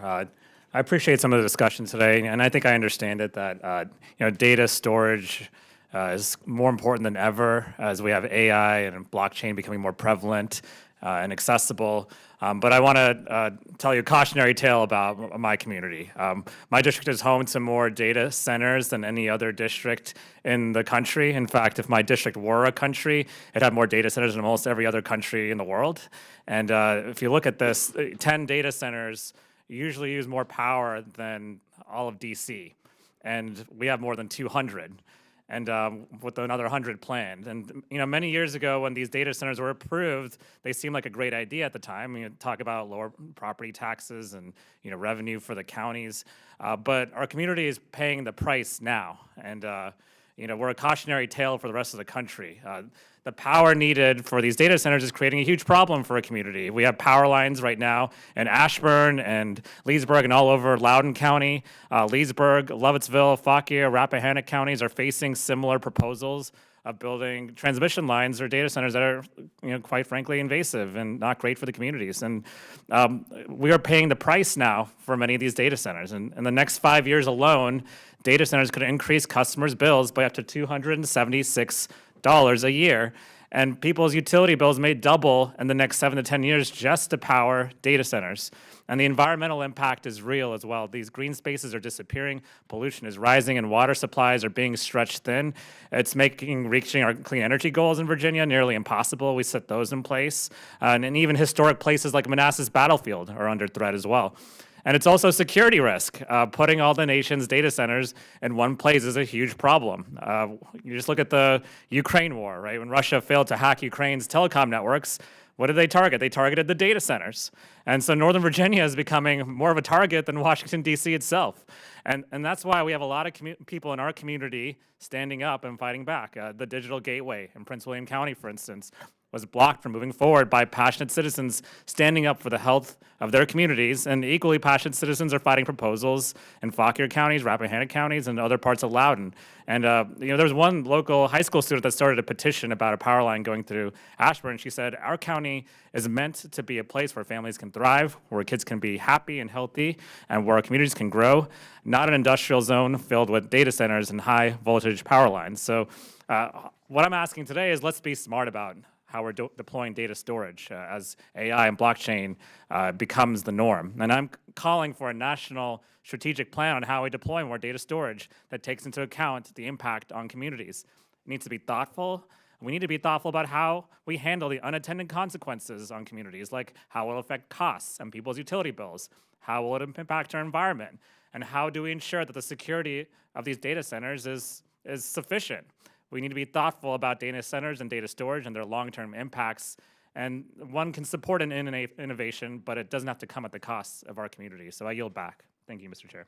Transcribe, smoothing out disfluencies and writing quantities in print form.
I appreciate some of the discussion today, and I think I understand it that data storage is more important than ever as we have AI and blockchain becoming more prevalent and accessible. But I want to tell you a cautionary tale about my community. My district is home to more data centers than any other district in the country. In fact, if my district were a country, it had more data centers than almost every other country in the world. And if you look at this, 10 data centers usually use more power than all of DC. And we have more than 200. And with another 100 planned. And many years ago, when these data centers were approved, they seemed like a great idea at the time. Talk about lower property taxes and revenue for the counties, but our community is paying the price now, and we're a cautionary tale for the rest of the country. The power needed for these data centers is creating a huge problem for a community. We have power lines right now in Ashburn and Leesburg and all over Loudoun County. Leesburg, Lovettsville, Fauquier, Rappahannock counties are facing similar proposals of building transmission lines or data centers that are, quite frankly, invasive and not great for the communities. And we are paying the price now for many of these data centers. And in the next 5 years alone, data centers could increase customers' bills by up to $276 a year, and people's utility bills may double in the next 7 to 10 years just to power data centers. And the environmental impact is real as well. These green spaces are disappearing, pollution is rising, and water supplies are being stretched thin. It's making reaching our clean energy goals in Virginia nearly impossible. We set those in place. And even historic places like Manassas Battlefield are under threat as well. And it's also a security risk. Putting all the nation's data centers in one place is a huge problem. You just look at the Ukraine war, right? When Russia failed to hack Ukraine's telecom networks, what did they target? They targeted the data centers. And so Northern Virginia is becoming more of a target than Washington, D.C. itself. And that's why we have a lot of people in our community standing up and fighting back. The Digital Gateway in Prince William County, for instance, was blocked from moving forward by passionate citizens standing up for the health of their communities, and equally passionate citizens are fighting proposals in Fauquier counties, Rappahannock counties, and other parts of Loudoun. And there was one local high school student that started a petition about a power line going through Ashburn. She said, our county is meant to be a place where families can thrive, where kids can be happy and healthy, and where our communities can grow, not an industrial zone filled with data centers and high voltage power lines. So what I'm asking today is let's be smart about how we're deploying data storage as AI and blockchain becomes the norm. And I'm calling for a national strategic plan on how we deploy more data storage that takes into account the impact on communities. It needs to be thoughtful. We need to be thoughtful about how we handle the unintended consequences on communities, like how it will affect costs and people's utility bills, how will it impact our environment, and how do we ensure that the security of these data centers is sufficient. We need to be thoughtful about data centers and data storage and their long-term impacts. And one can support an innovation, but it doesn't have to come at the cost of our community. So I yield back. Thank you, Mr. Chair.